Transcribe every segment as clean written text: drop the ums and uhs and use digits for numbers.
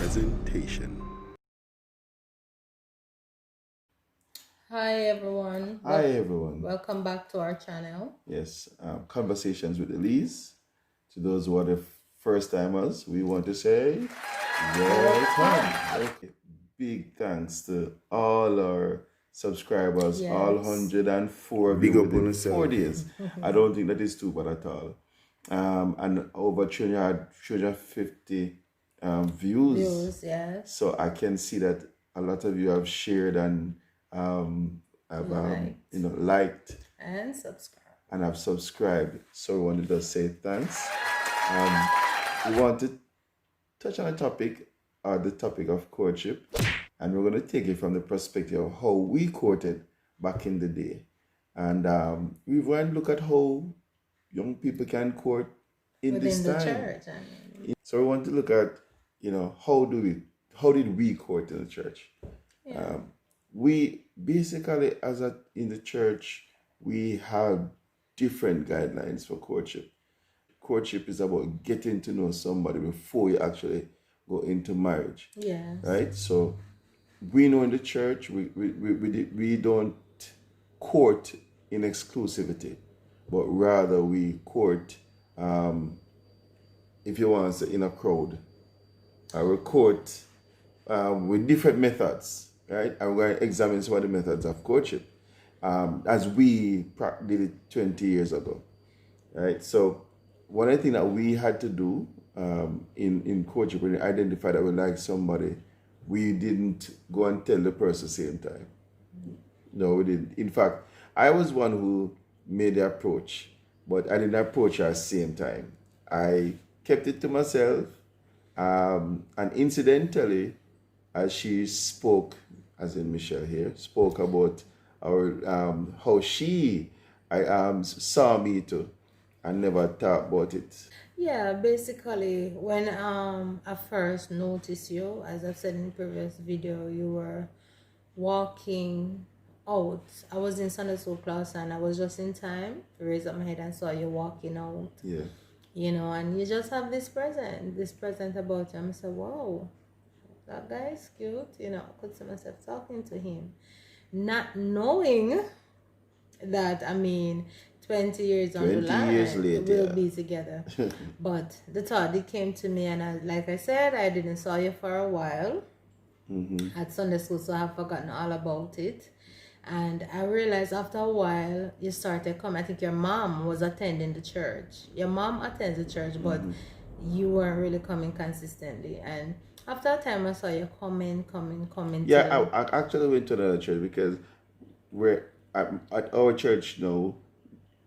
presentation. Hi everyone. Hi everyone. Welcome back to our channel. Yes, Conversations with Elise. To those who are the first timers, we want to say welcome. Okay. Big thanks to all our subscribers, Yes. all 104 Big up on within yourself. 4 days. I don't think that is too bad at all. And over 350 views. Views, yes. So I can see that a lot of you have shared and have liked And subscribe. and have subscribed. So we wanted to say thanks. We want to touch on a topic, the topic of courtship, and we're going to take it from the perspective of how we courted back in the day. And we want to look at how young people can court in this Within time. the church. So we want to look at, how did we court in the church? Yeah. We basically, in the church, we have different guidelines for courtship. Courtship is about getting to know somebody before you actually go into marriage. Yes. Right? So we know in the church we don't court in exclusivity, but rather we court, if you want to say, in a crowd. We court with different methods. Right, and we're going to examine some of the methods of courtship as we did it 20 years ago. Right, so one of the things that we had to do in courtship, when we identified that we like somebody, we didn't go and tell the person at the same time. No, we didn't. In fact, I was one who made the approach, but I didn't approach her at the same time. I kept it to myself, and incidentally, as she spoke, as in Michelle here, spoke about how she saw me too, and never thought about it. Yeah, basically, when I first noticed you, as I've said in the previous video, you were walking out. I was in Sunday school class and I was just in time to raise up my head and saw you walking out. Yeah. And you just have this present about you. I said, wow, that guy is cute. I could see myself talking to him. Not knowing that, 20 years on the line, we'll be together. But the thought, it came to me, and like I said, I didn't saw you for a while at Sunday school, so I have forgotten all about it. And I realized after a while, you started coming. I think your mom was attending the church. Your mom attends the church, but you weren't really coming consistently. And after a time, I saw you coming. Yeah, I actually went to another church because we're at our church now.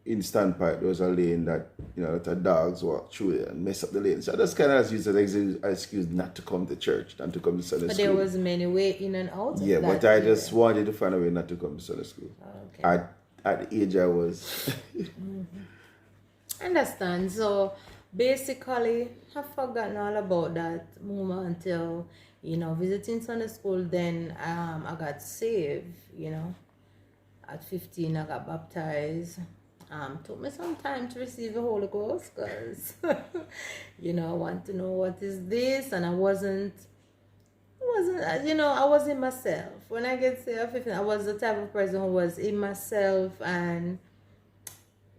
In Standpipe, there was a lane that the dogs walk through it and mess up the lane. So I just kind of used as an excuse not to come to church, not to come to Sunday school. But there was many way in and out. Yeah, but I just wanted to find a way not to come to Sunday school. Okay. At the age I was. Understand. So basically, I've forgotten all about that moment until visiting Sunday school. Then I got saved. At 15, I got baptized. Took me some time to receive the Holy Ghost because, I want to know what is this, and I wasn't, I was in myself. When I get saved at 15, I was the type of person who was in myself and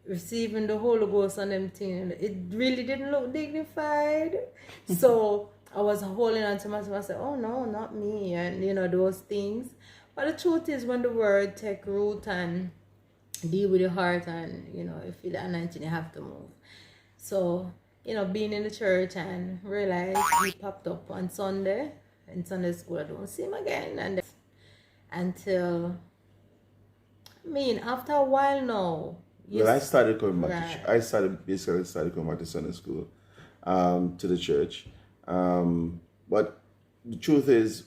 receiving the Holy Ghost and them things. It really didn't look dignified. So I was holding on to myself. I said, oh no, not me, and those things. But the truth is, when the word take root and deal with your heart, and you feel the anointing, you have to move. So being in the church and realize he popped up on Sunday in Sunday school, I don't see him again, and until after a while now. I started coming back. Right. I started coming back to Sunday school, to the church, but the truth is,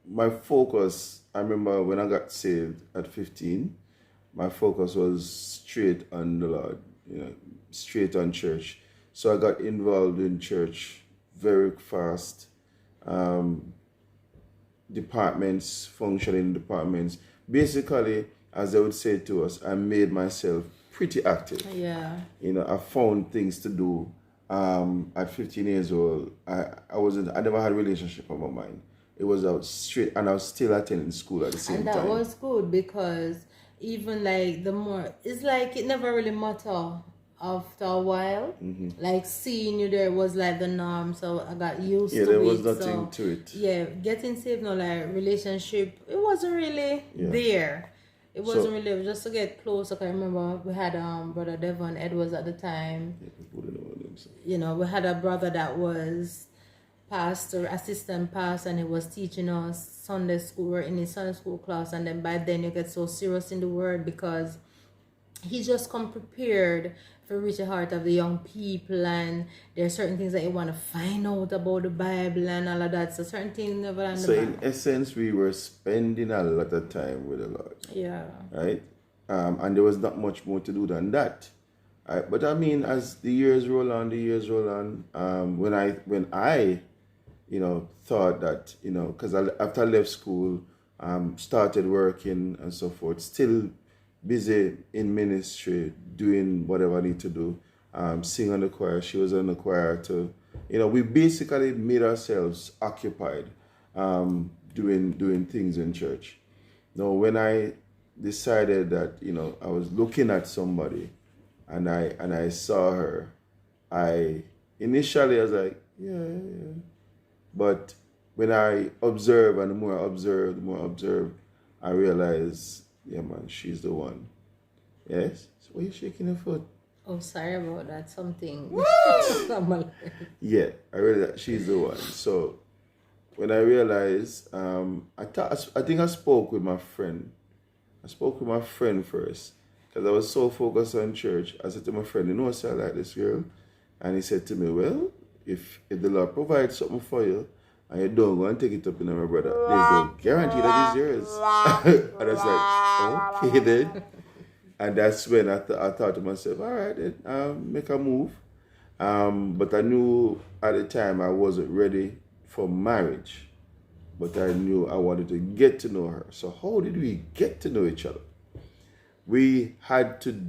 my focus. I remember when I got saved at 15. My focus was straight on the Lord, straight on church. So I got involved in church very fast. Functioning departments. Basically, as I would say to us, I made myself pretty active. Yeah. I found things to do at 15 years old, I never had a relationship on my mind. It was out straight, and I was still attending school at the same And that time. was good because even like the more, it's like it never really matter after a while. Like seeing you there was like the norm, so I got used Yeah, to there was it. nothing So to it. yeah, getting saved, no, like relationship, it wasn't really Yeah. there. It So- wasn't really, just to get close. Like I remember we had brother Devon Edwards at the time. People don't know what them say. You know, we had a brother that was pastor, assistant pastor, and he was teaching us Sunday school. We're in his Sunday school class, and then by then you get so serious in the word because he just come prepared for reach the heart of the young people, and there are certain things that you want to find out about the Bible and all of that. So certain things never on So the in essence, we were spending a lot of time with the Lord, yeah. right? And there was not much more to do than that. Right? But I mean, as the years roll on, when I thought that, because after I left school, started working and so forth, still busy in ministry, doing whatever I need to do, sing on the choir. She was on the choir too. We basically made ourselves occupied, doing things in church. Now, when I decided that, I was looking at somebody and I saw her, initially I was like, yeah. But when I observe, and the more I observe, I realize, yeah, man, she's the one. Yes? So why are you shaking your foot? Oh, sorry about that. Something. Yeah, I realized that she's the one. So when I realized, I think I spoke with my friend. I spoke with my friend first because I was so focused on church. I said to my friend, sir, I like this girl. And he said to me, well, if the Lord provides something for you and you don't go and take it up, my brother, there's no guarantee that it's yours. And I was like, okay then. And that's when I thought to myself, all right, then, make a move. But I knew at the time I wasn't ready for marriage. But I knew I wanted to get to know her. So how did we get to know each other? We had to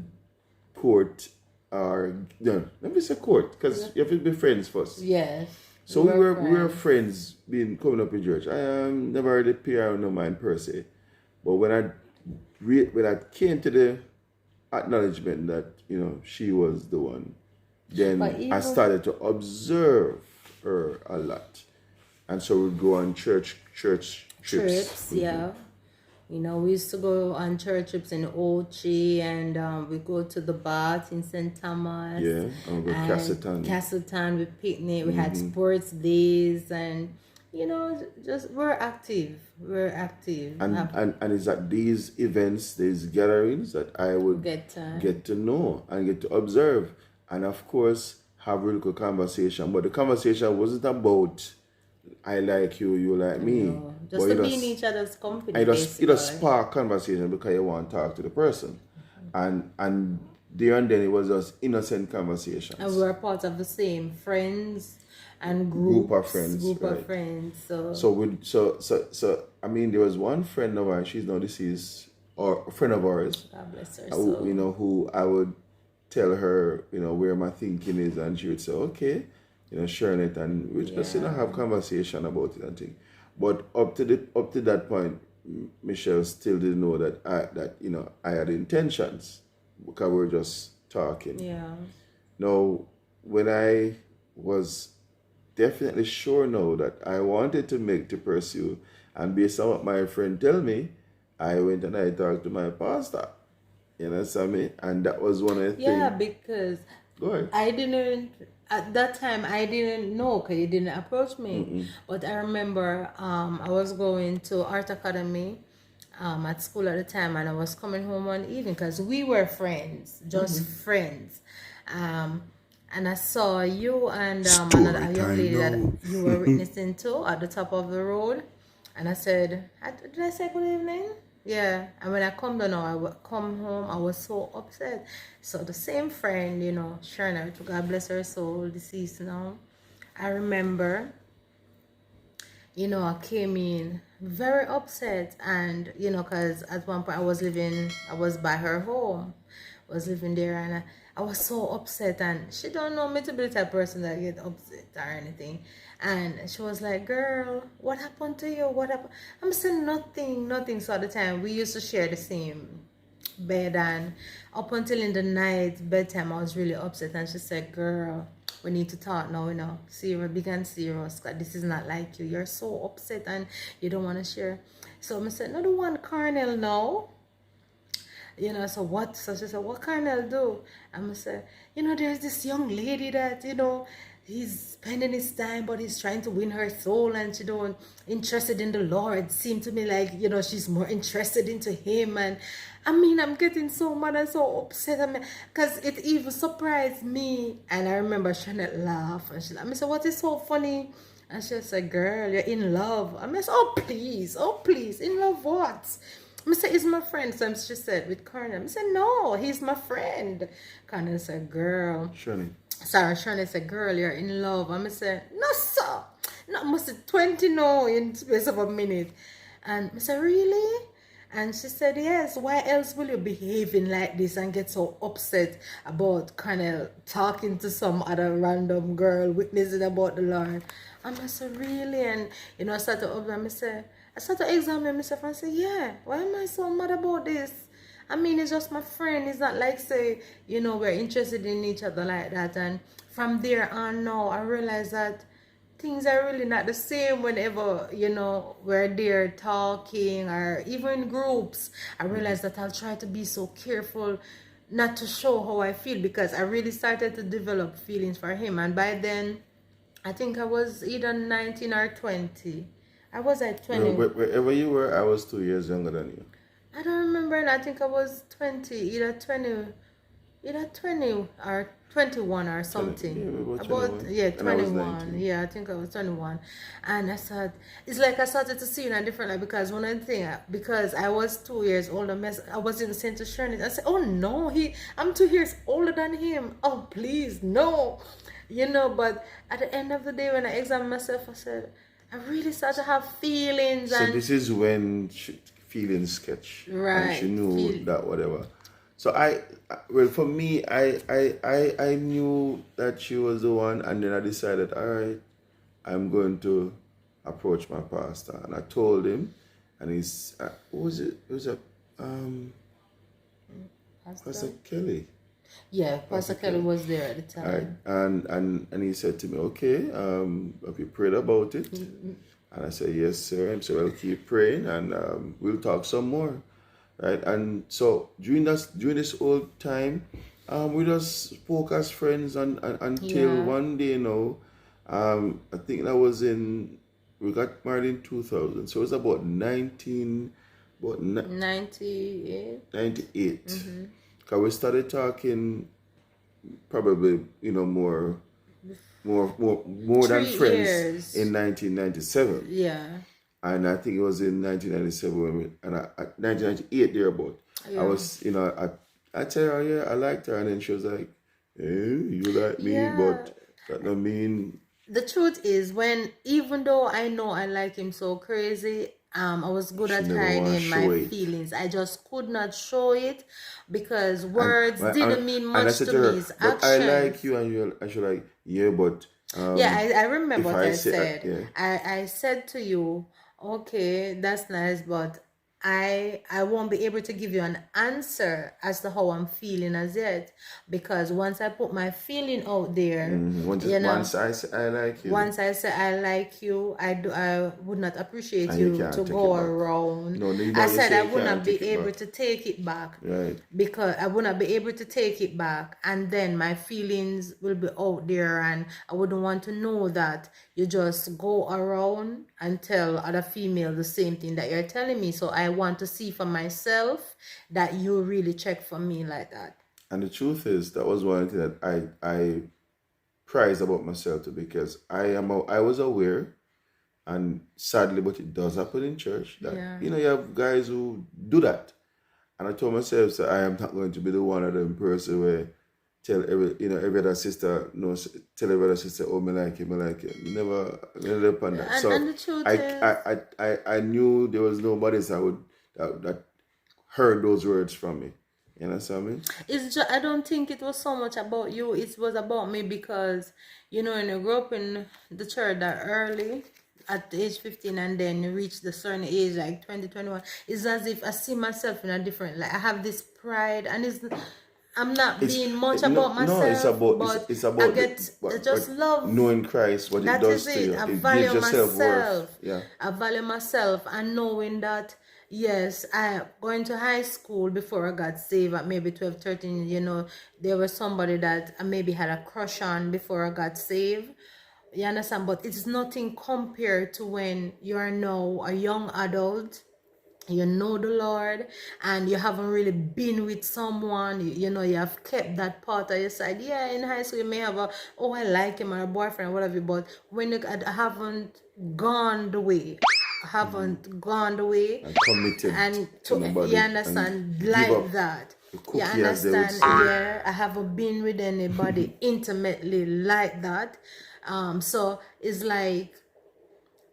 court let me say court, because you have to be friends first. Yes. So we were friends coming up in church. I never really pay her no mind per se. But when I came to the acknowledgement that, she was the one, then I started to observe her a lot. And so we'd go on church trips. Yeah. We used to go on church trips in Ochi, and we go to the bath in St. Thomas. Yeah, and we go to Castleton, we picnic, we had sports days, and just we're active. And it's at these events, these gatherings that I would get to know and get to observe, and of course have a little conversation. But the conversation wasn't about I like you, you like me. Just to be in each other's company. It just spark conversation because you want to talk to the person. And there and then it was just innocent conversations. And we were part of the same friends and group of friends. So I mean, there was one friend of ours, she's now deceased, or a friend of ours. God bless her. Who I would tell her, where my thinking is, and she would say, okay, sharing it, and we just have conversation about it and things. But up to that point, Michelle still didn't know that I had intentions, because we were just talking. Yeah. Now, when I was definitely sure now that I wanted to pursue, and based on what my friend tell me, I went and I talked to my pastor. You understand me? And that was one of the things. Yeah, because go ahead. At that time, I didn't know because he didn't approach me. Mm-mm. But I remember I was going to Art Academy at school at the time, and I was coming home one evening because we were friends, just friends. And I saw you and another young lady that you were witnessing to at the top of the road. And I said, did I say good evening? Yeah. And when I come home, I was so upset. So the same friend, Sherna, to God bless her soul, deceased now. I remember, I came in very upset, and, because at one point I was by her home. was living there, and I was so upset, and she don't know me to be the type of person that get upset or anything. And she was like, girl, what happened to you? What happened? I'm saying nothing. So at the time, we used to share the same bed, and up until in the night bedtime I was really upset, and she said, girl, we need to talk now, serious, big and serious, because this is not like you. You're so upset and you don't want to share. So I said, no, the one Cornell now. So what? So she said, what Cornell do? I'm say, there's this young lady that, he's spending his time, but he's trying to win her soul, and she don't interested in the Lord. Seemed to me like, she's more interested into him. And I'm getting so mad and so upset. Because it even surprised me. And I remember Shanette laugh, and I said, what is so funny? And she said, girl, you're in love. I said, oh please, in love what? I said, he's my friend. So she said, with Cornell. I said, no, he's my friend. Cornell said, girl. Shirley. Sorry, Shirley said, girl, you're in love. I said, no, sir. No, I must say 20 no in space of a minute. And I said, really? And she said, yes, why else will you behaving like this and get so upset about Cornell talking to some other random girl, witnessing about the Lord? And I said, really? And, I started to I started to examine myself and say, yeah, why am I so mad about this? It's just my friend. It's not like, say, we're interested in each other like that. And from there on now, I realized that things are really not the same whenever, we're there talking or even in groups. I realized that I'll try to be so careful not to show how I feel, because I really started to develop feelings for him. And by then, I think I was either 19 or 20. I was at 20. No, wherever you were, I was 2 years younger than you. I don't remember, and I think I was 20, either 20 or 21 or something. About 21. Yeah, I think I was 21. And I thought, it's like I started to see it in a different light, because one of the things, because I was 2 years older, I was in the St. Shirley. I said, oh no, I'm 2 years older than him. Oh, please, no. But at the end of the day, when I examined myself, I said, I really started to have feelings. So this is when feelings sketch. Right. And she knew that whatever. So for me, I knew that she was the one, and then I decided, all right, I'm going to approach my pastor. And I told him, and he's, what was it? It was Pastor Kelly. Yeah, Pastor Kelly was there at the time. And he said to me, okay, have you prayed about it? And I said, yes, sir. And so I'll keep praying, and we'll talk some more. Right? And so during this whole time, we just spoke as friends until one day, I think that was we got married in 2000. So it was about 98. 98. Because we started talking probably, more than friends in 1997. Yeah. And I think it was in 1997 1998 thereabout. Yeah. I was, I tell her, yeah, I liked her, and then she was like, hey, you like me, but that don't mean. The truth is, even though I know I like him so crazy, I was good at hiding my feelings. I just could not show it, because words didn't mean much to me. It's actions. I like you, and I should like, yeah, but. I remember what I said. I said to you, okay, that's nice, but I won't be able to give you an answer as to how I'm feeling as yet, because once I put my feeling out there, once I say I like you, once I say I like you, I would not appreciate you to go around. I said I would not be able to take it back, right? Because I would not be able to take it back, and then my feelings will be out there, and I wouldn't want to know that you just go around and tell other females the same thing that you're telling me. So I want to see for myself that you really check for me like that. And the truth is, that was one thing that I prized about myself too, because I was aware, and sadly, but it does happen in church, that you have guys who do that. And I told myself, so I am not going to be the one of them person where tell every other sister tell every other sister, oh, me like it. Never upon that. So and the truth is, I knew there was nobody that heard those words from me. You understand me? It's just, I don't think it was so much about you. It was about me because, you know, when you grew up in the church that early, at age 15, and then you reach the certain age, like 20, 21, it's as if I see myself in a different, like I have this pride, and I'm not It's being much no, about no. It's myself, about but it's I about get what just love. knowing Christ, what it That is does to it. you. I It gives value you self worth. myself. Yeah. I value myself, and knowing that, yes, I going to high school before I got saved at maybe 12, 13, you know, there was somebody that I maybe had a crush on before I got saved. You understand? But it's nothing compared to when you're now a young adult, you know the Lord, and you haven't really been with someone, you know, you have kept that part of your side. Yeah, in high school you may have a, oh, I like him, or a boyfriend or whatever, but when you I haven't gone the way, haven't gone the way, And committed and to to, you nobody and understand, give like up that. the You cookie, as they would understand? say. Yeah, I haven't been with anybody intimately like that. So it's like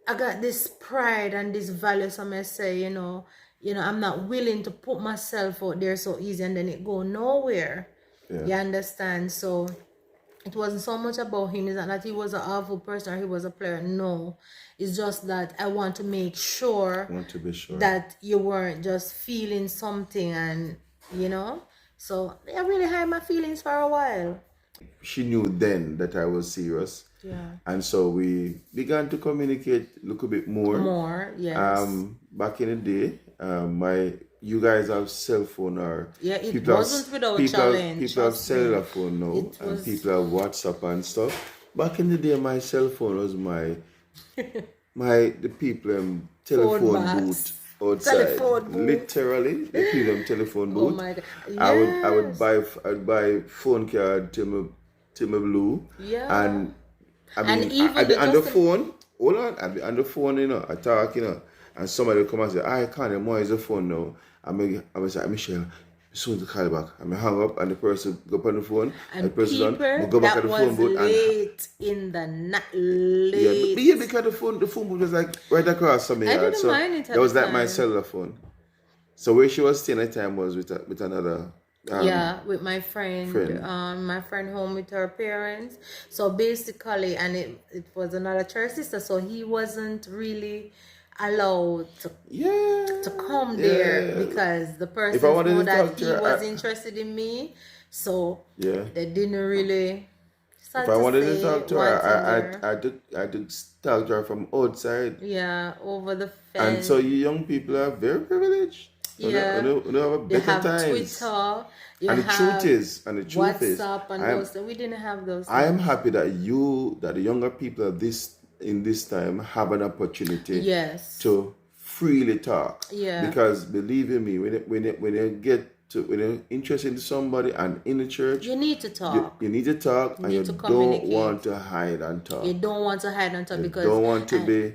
I got this pride and this value, so I say, I'm not willing to put myself out there so easy, and then it go nowhere. Yeah. You understand? So it wasn't so much about him. It's not that he was an awful person or he was a player. No, it's just that I want to make sure I want to be sure that you weren't just feeling something, and So I really hide my feelings for a while. she knew then that I was serious. Yeah. And so we began to communicate a little bit more. More, yes. Back in the day, you guys have cell phone, or Yeah, it wasn't without challenge. People have trust cellular me. phone now, It and was- people have WhatsApp and stuff. Back in the day, my cell phone was the people telephone box. booth outside. Telephone booth. Literally, the people telephone Oh booth. my God. I'd buy phone card to my blue. Yeah. And I And mean, even I'd be the on the Justin- phone. Hold on, I'd be on the phone, I talk, and somebody will come and say, I can't more is the phone now. I'm say, Michelle, soon to call back. I hang up, and the person go up on the phone, And the person people go back that at the was phone booth, and late in the night. Late. yeah, because the phone booth was like right across from me. I yard. didn't So mind it at that was the like my time. cellular phone. So where she was staying at the time was with another. With my friend. friend. My friend home with her parents. So basically, and it was another church sister, so he wasn't really allowed to come there because the person wanted know to that talk to he her, was interested in me. So Yeah. they didn't really. If I wanted to talk to her, I did talk to her from outside. Yeah, over the fence. And so you young people are very privileged. Yeah. You have a They better have times. Twitter. And the truth is, WhatsApp and those. We didn't have those. I am happy that the younger people in this time have an opportunity Yes. to freely talk. Yeah. Because believe in me, when you're interested in somebody and in the church, you need to talk. You need to talk, and you don't want to hide and talk. You don't want to hide and talk because you don't want to be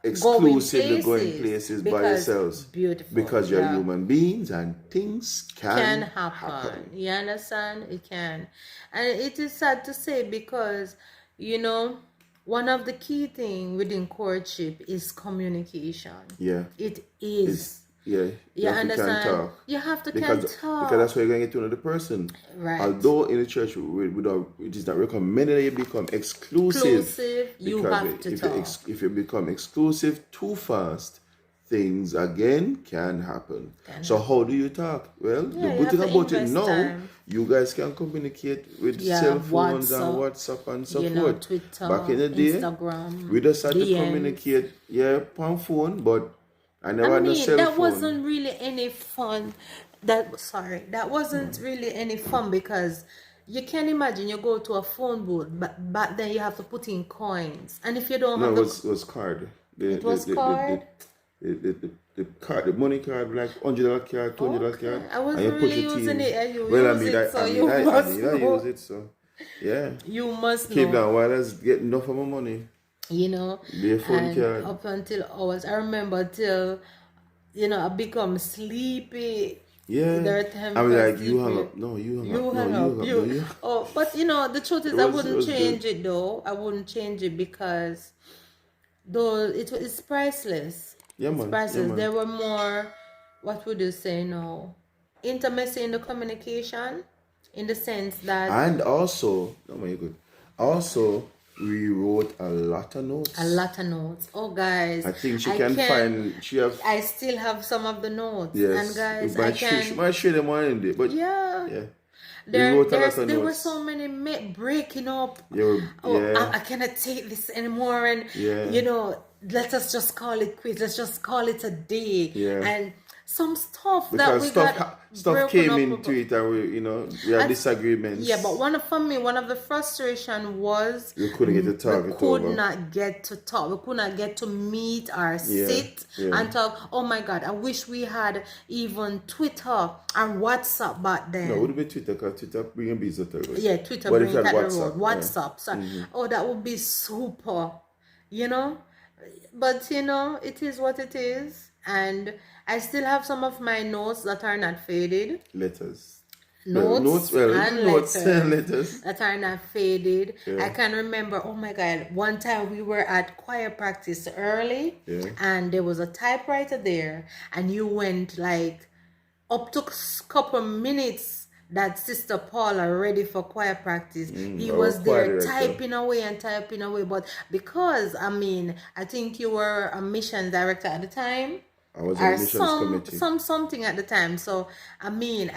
exclusively going places by yourselves. Beautiful. Because you're human beings and things can happen. You understand? It can. And it is sad to say because, one of the key things within courtship is communication. Yeah. It is. You understand? Talk. You have to talk. Because that's where you're going to get to know the person. Right. Although in the church, it is not recommended that you become exclusive. You have to talk. If you become exclusive too fast, things again can happen. How do you talk? Well, the good thing about it now, you guys can communicate with cell phones and WhatsApp and so forth. Twitter, back in the day, Instagram, we just had to DMs. communicate, on phone, but I never had no cell that phone. wasn't really any fun. That wasn't really any fun because you can imagine you go to a phone booth, but back then you have to put in coins, and if you don't have it was card. It was card. The card, the money card, like $100 card, $200 card. I wasn't really using it, and you Well, use it, so you must know. I use it, so yeah. You must know. Keep down while I was getting enough of my money. Be a phone card. Up until hours. I remember till I become sleepy. Yeah. There are times I was like, you hung up. No, you hung up. You hung up. You. Oh, but the truth is, I wouldn't change it though. I wouldn't change it because though it's priceless. Yeah, man. It's priceless. Yeah, man. There were more. What would you say now? intimacy in the communication, in the sense that And also, oh my good. Also, we wrote a lot of notes. Oh, guys, I think she can find. She have. I still have some of the notes. Yes. And guys, She might share them one day, but yeah. We wrote a lot of There notes. were so many breaking up. Yeah. I cannot take this anymore, and you know, let us just call it quits. Let's just call it a day. Yeah. And some stuff because stuff came into it, and we had disagreements. Yeah, but one of the frustration was we couldn't get to talk. We could not get to talk. We could not get to meet or sit and talk. Oh my God! I wish we had even Twitter and WhatsApp back then. No, it would be Twitter, because Twitter bringing business. Yeah, Twitter bringing that road. WhatsApp. So, oh, that would be super. You know, but it is what it is, and I still have some of my notes that are not faded. Letters. Notes and letters that are not faded. Yeah. I can remember, oh my God, one time we were at choir practice early, and there was a typewriter there, and you went like up to a couple minutes that Sister Paula ready for choir practice. He was there typing away, but because I think you were a mission director at the time. I was in the missions committee. Something at the time. So I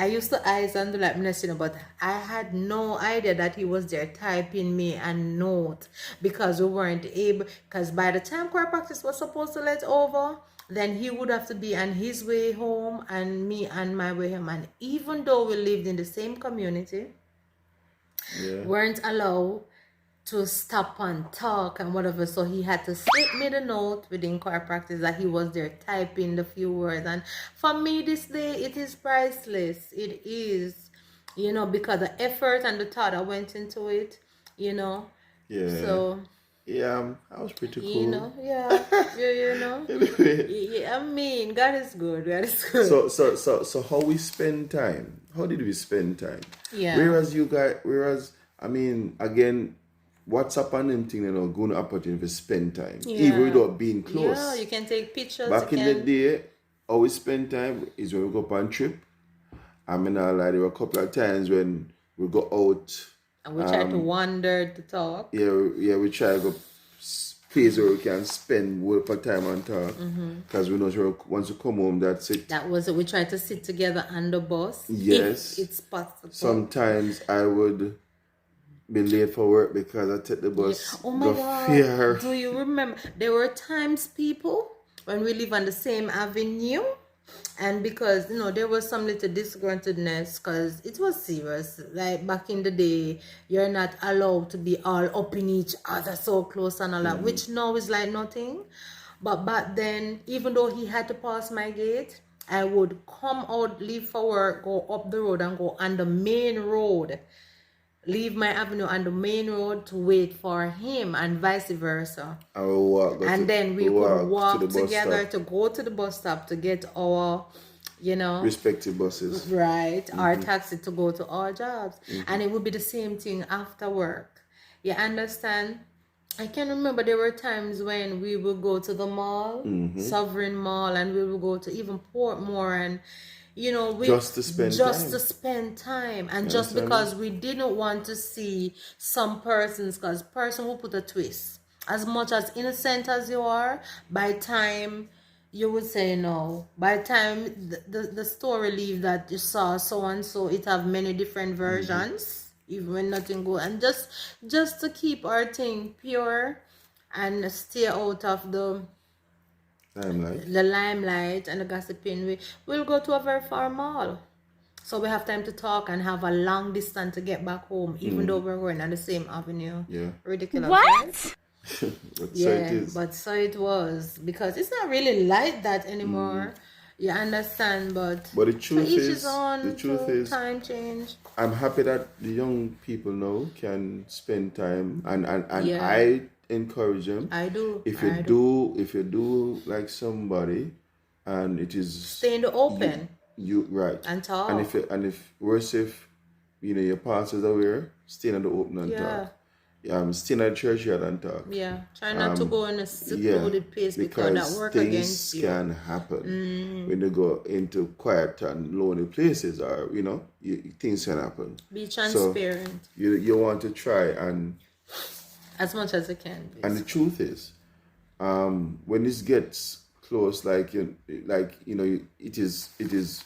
used to eyes and do like but I had no idea that he was there typing me a note, because we weren't able. Because by the time choir practice was supposed to let over, then he would have to be on his way home and me on my way home. And even though we lived in the same community, weren't allowed to stop and talk and whatever, so he had to slip me the note within choir practice that he was there typing the few words. And for me this day, it is priceless. It is, because the effort and the thought I went into it, so I was pretty cool. God is good. So how we spend time? How did we spend time? Yeah. Whereas again, WhatsApp and them thing, going to opportunity to spend time, even without being close. Yeah, you can take pictures. Back in the day, how we spend time is when we go on trip. There were a couple of times when we go out. And we try to wander to talk. Yeah, we try to go place where we can spend work for time and talk. Because we know once we come home, that's it. That was it. We try to sit together on the bus. Yes. If it's possible. Sometimes I would be late for work because I take the bus. Yeah. Oh my God. Do you remember? There were times, people, when we live on the same avenue, and because there was some little disgruntledness, because it was serious. Like back in the day, you're not allowed to be all up in each other so close and all that, which now is like nothing. But back then, even though he had to pass my gate, I would come out, leave for work, go up the road and go on the main road. Leave my avenue on the main road to wait for him, and vice versa. And then we could walk together to go to the bus stop to get our, respective buses. Right. Our taxi to go to our jobs. And it would be the same thing after work. You understand? I can remember there were times when we would go to the mall, Sovereign Mall, and we would go to even Portmore, and just to spend time, and just because we didn't want to see some persons, because person who put a twist, as much as innocent as you are, by time you would say no, by time the story leave that you saw so and so, it have many different versions, even when nothing good, and just to keep our thing pure and stay out of the limelight and the gossiping, we'll go to a very far mall, so we have time to talk and have a long distance to get back home, even though we're going on the same avenue. Ridiculous. What? But so it was, because it's not really like that anymore. You understand? But the truth is, time change. I'm happy that the young people now can spend time, and I encourage them. I do. If you do like somebody, and it is stay in the open. You right. And talk. And if worse, if your pastors are aware, stay in the open and talk. stay in a churchyard and talk. Yeah, try not to go in a secluded place because that work things against you. can happen when you go into quiet and lonely places, or things can happen. Be transparent. So you want to try and as much as you can. Basically. And the truth is, when this gets close, it is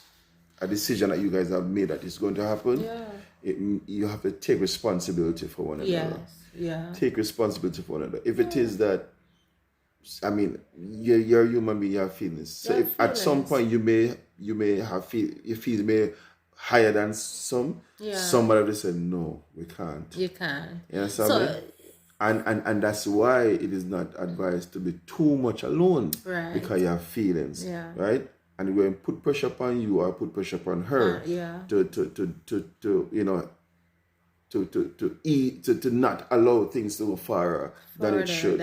a decision that you guys have made that is going to happen. Yeah. You have to take responsibility for one another. Yes. Yeah. Take responsibility for one another. If it is that, I mean, you're a human being, you have feelings. So if at some point you may have your feelings may higher than some, somebody will say, no, we can't. You can't. You understand me? And that's why it is not advised to be too much alone. Right. Because you have feelings. Yeah. Right? And when put pressure upon you or put pressure upon her to not allow things to go farther than it should.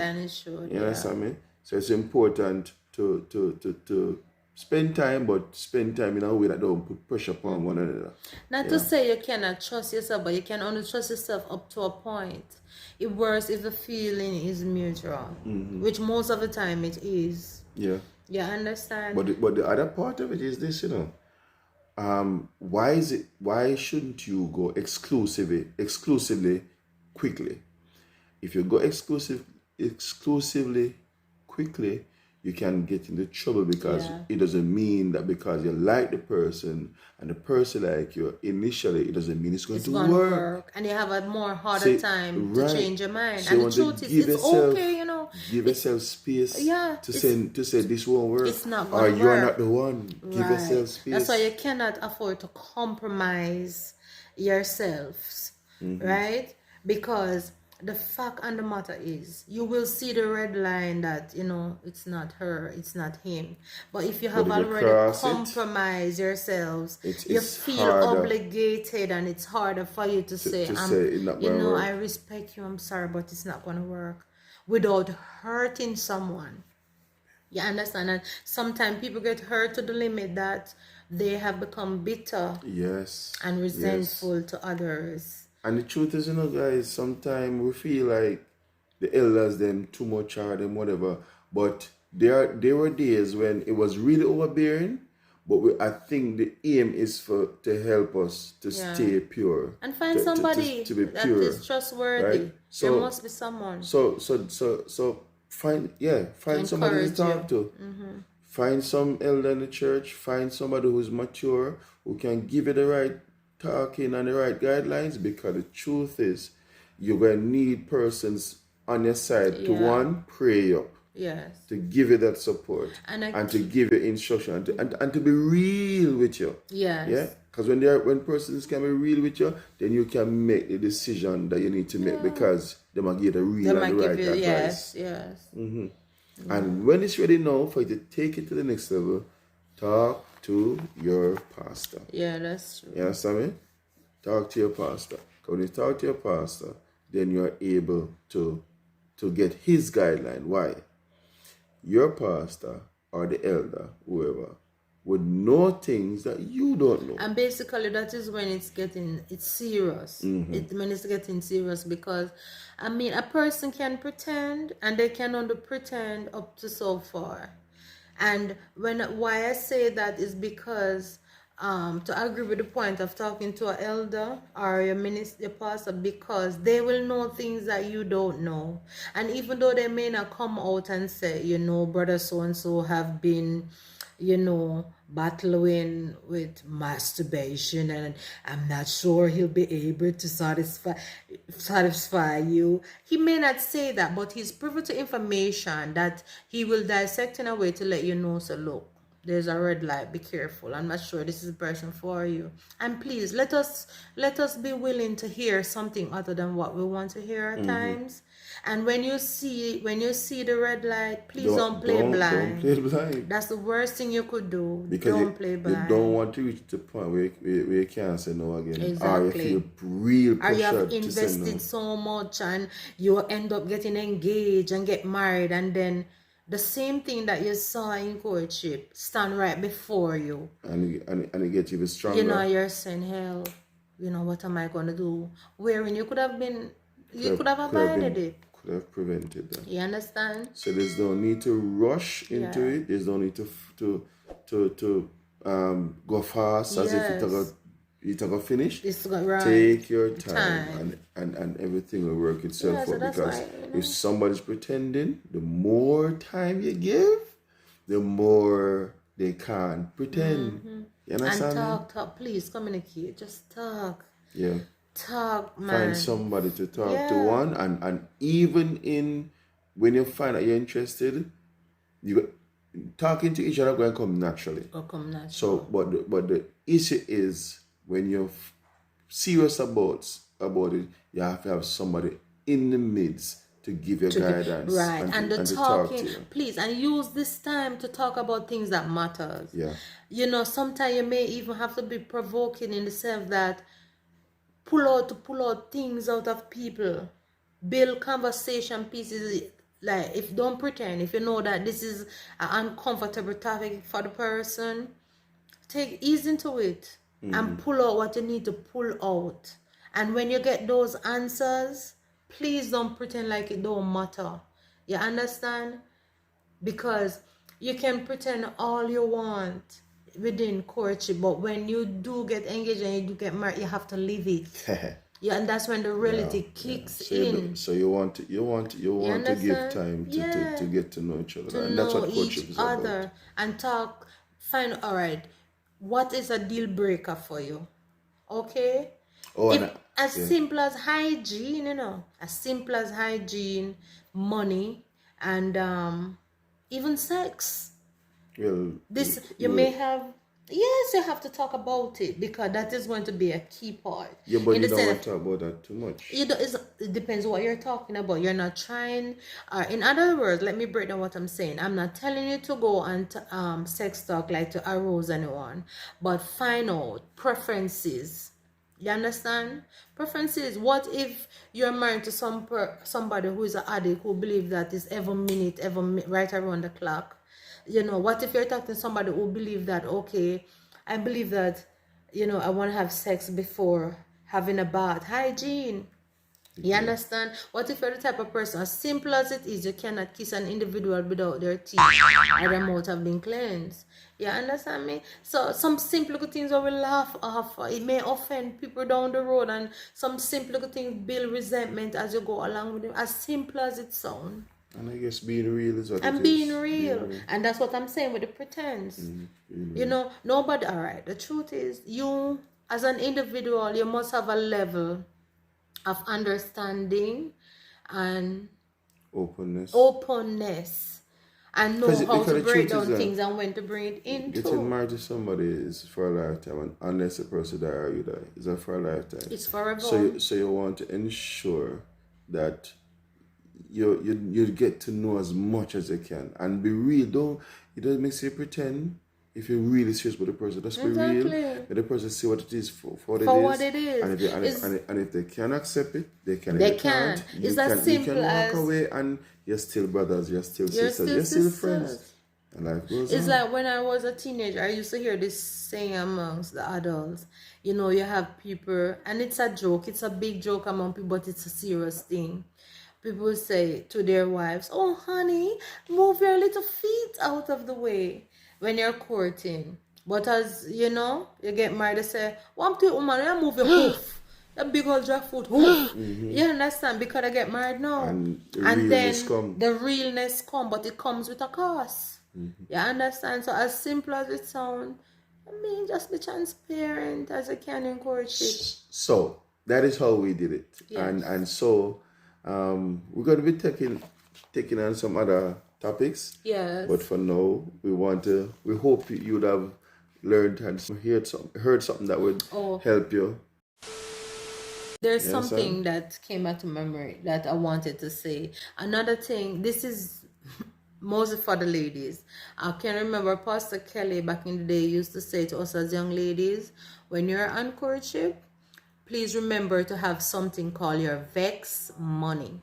You understand me? So it's important to spend time, but spend time in a way that don't put pressure upon one another. Not to say you cannot trust yourself, but you can only trust yourself up to a point. It works if the feeling is mutual, which most of the time it is. Yeah. You understand? But the other part of it is this, why shouldn't you go exclusively quickly? If you go exclusively quickly, you can get into trouble because it doesn't mean that because you like the person and the person like you initially, it doesn't mean it's going to work. And you have a more harder time to change your mind. So and the truth is, it's okay, Give yourself space to say this won't work. It's not going to work. Or you're not the one. Give yourself space. That's why you cannot afford to compromise yourselves, right? Because the fact and the matter is, you will see the red line that, it's not her, it's not him. But if you have already compromised yourselves, you feel obligated and it's harder for you to say, I respect you, I'm sorry, but it's not going to work, without hurting someone. You understand? And sometimes people get hurt to the limit that they have become bitter and resentful to others. And the truth is, guys, sometimes we feel like the elders, them too much hard and whatever. But there were days when it was really overbearing. But I think the aim is to help us to stay pure. And find somebody to be pure, that is trustworthy. Right? So, there must be someone. So find somebody to talk to. Find some elder in the church. Find somebody who's mature, who can give you the right talking and the right guidelines, because the truth is you're going to need persons on your side to pray up, to give you that support and to give you instruction and to be real with you. Because when persons can be real with you, then you can make the decision that you need to make, because they might give the real and the right advice. And when it's ready now for you to take it to the next level, talk to your pastor. Yeah, that's true. You understand me? Talk to your pastor. Because when you talk to your pastor, then you're able to get his guideline. Why? Your pastor or the elder, whoever, would know things that you don't know. And basically that is when it's serious. When it's getting serious, because a person can pretend, and they can only pretend up to so far. And why I say that is because to agree with the point of talking to an elder or your minister, your pastor, because they will know things that you don't know. And even though they may not come out and say, brother so and so have been, battling with masturbation, and I'm not sure he'll be able to satisfy you. He may not say that, but he's privy to information that he will dissect in a way to let you know, so look, there's a red light, be careful, I'm not sure this is the person for you. And please let us be willing to hear something other than what we want to hear at times. And when you see the red light, please don't play blind. Don't play blind. That's the worst thing you could do. Because don't play blind. You don't want to reach the point where you can't say no again. Exactly. Or you feel real pressure. Or you have invested so much and you end up getting engaged and get married, and then the same thing that you saw in courtship stand right before you. And it gets even stronger. You're saying, hell, what am I going to do? Wherein you could have been You could have avoided it. Could have prevented that. You understand? So there's no need to rush into it. There's no need to go fast as if it's going to finish. Take your time. And everything will work itself out. Because if somebody's pretending, the more time you give, the more they can pretend. You understand? And talk. Please communicate. Just talk. Yeah. Talk, man. Find somebody to talk to one, and even when you find that you're interested, you talking to each other going to come naturally. So, but the issue is when you're serious about it, you have to have somebody in the midst to give you guidance, and the talking, please, and use this time to talk about things that matters. Yeah, you know, sometimes you may even have to be provoking in the sense that pull out things out of people, build conversation pieces. Like, if don't pretend, if you know that this is an uncomfortable topic for the person, take ease into it and pull out what you need to pull out. And when you get those answers, please don't pretend like it don't matter. You understand? Because you can pretend all you want within courtship, but when you do get engaged and you do get married, you have to live it. And that's when the reality kicks in. So you want to give time to get to know each other, and that's what courtship is about. And talk. Find, all right, what is a deal breaker for you? Okay. Simple as hygiene, as simple as hygiene, money, and even sex. Well, may have. Yes, you have to talk about it, because that is going to be a key part. Yeah, but you don't want to talk about that too much. It depends what you're talking about. You're not trying. In other words, let me break down what I'm saying. I'm not telling you to go and sex talk, like to arouse anyone, but find out preferences. You understand? Preferences. What if you're married to somebody who is an addict, who believes that is every minute, right around the clock? You know, what if you're talking to somebody who believes that, okay, I believe that, I want to have sex before having a bath. Hygiene. You understand? What if you're the type of person, as simple as it is, you cannot kiss an individual without their teeth or their mouth have been cleansed? You understand me? So some simple little things I will laugh off. It may offend people down the road, and some simple little things build resentment as you go along with them. As simple as it sounds. And I guess being real is what it is. Being real. And that's what I'm saying with the pretense. Nobody, all right, the truth is, you as an individual, you must have a level of understanding and openness and know how to break down things and when to bring it into. Getting married to somebody is for a lifetime, and unless the person die or you die, it's for a lifetime. It's forever. So you want to ensure that you get to know as much as you can and be real. It doesn't make you pretend. If you're really serious with the person, just be real. Let the person see what it is for what it is. And if they can accept it, they can. They can. It's as simple as... You can walk away and you're still brothers, you're still sisters, you're still friends. And life goes on. It's like when I was a teenager, I used to hear this saying amongst the adults. You have people, and it's a joke. It's a big joke among people, but it's a serious thing. People say to their wives, "Oh, honey, move your little feet out of the way." When you're courting, but as you get married, they say, "Want to woman, you move your hoof, a big old jackfoot hoof." You understand? Because I get married now, and then the realness come, but it comes with a cost. You understand? So as simple as it sounds, just be transparent as you can in courtship. So that is how we did it, and so we're going to be taking on some other topics. Yes. But for now, we hope you'd have learned and heard something that would help you. There's something that came out to memory that I wanted to say. Another thing, this is mostly for the ladies. I can remember Pastor Kelly back in the day used to say to us as young ladies, when you're on courtship, please remember to have something called your vex money.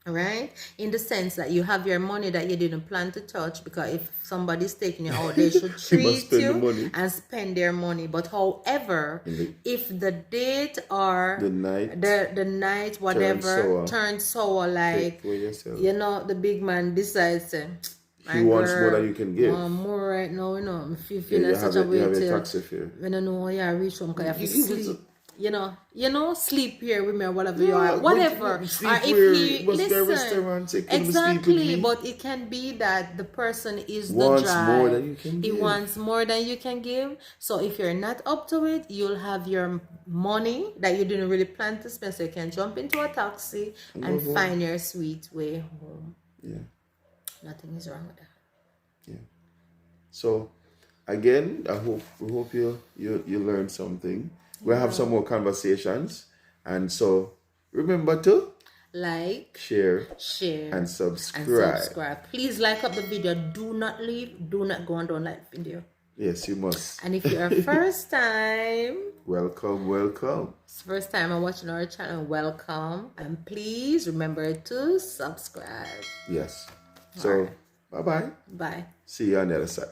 right? In the sense that you have your money that you didn't plan to touch, because if somebody's taking you out, they should You must treat spend the you money. and spend their money. But however, if the date or The night the night whatever turns sour, like, for yourself. you know, the big man decides my He wants more girl, than you can give. more right now, you know, if you Yeah, feel you such have a way a till taxi fare. when I know you reach home, because you have to You give it sleep. You know, sleep here with me or whatever you Yeah, are, but whatever. sleep Or if where he it must be a listen, restaurant, say, couldn't sleep with exactly. me. But it can be that the person is Wants the drive. more than you can He give. wants more than you can give. So if you're not up to it, you'll have your money that you didn't really plan to spend, so you can jump into a taxi and find your sweet way home. Yeah. Nothing is wrong with that. Yeah. So again, we hope you learned something. We'll have some more conversations. And so remember to like, share, and subscribe. Please like up the video. Do not leave. Do not go and don't like the video. Yes, you must. And if you're first time, welcome. First time I'm watching our channel, welcome. And please remember to subscribe. Yes. So, bye-bye. Bye. See you on the other side.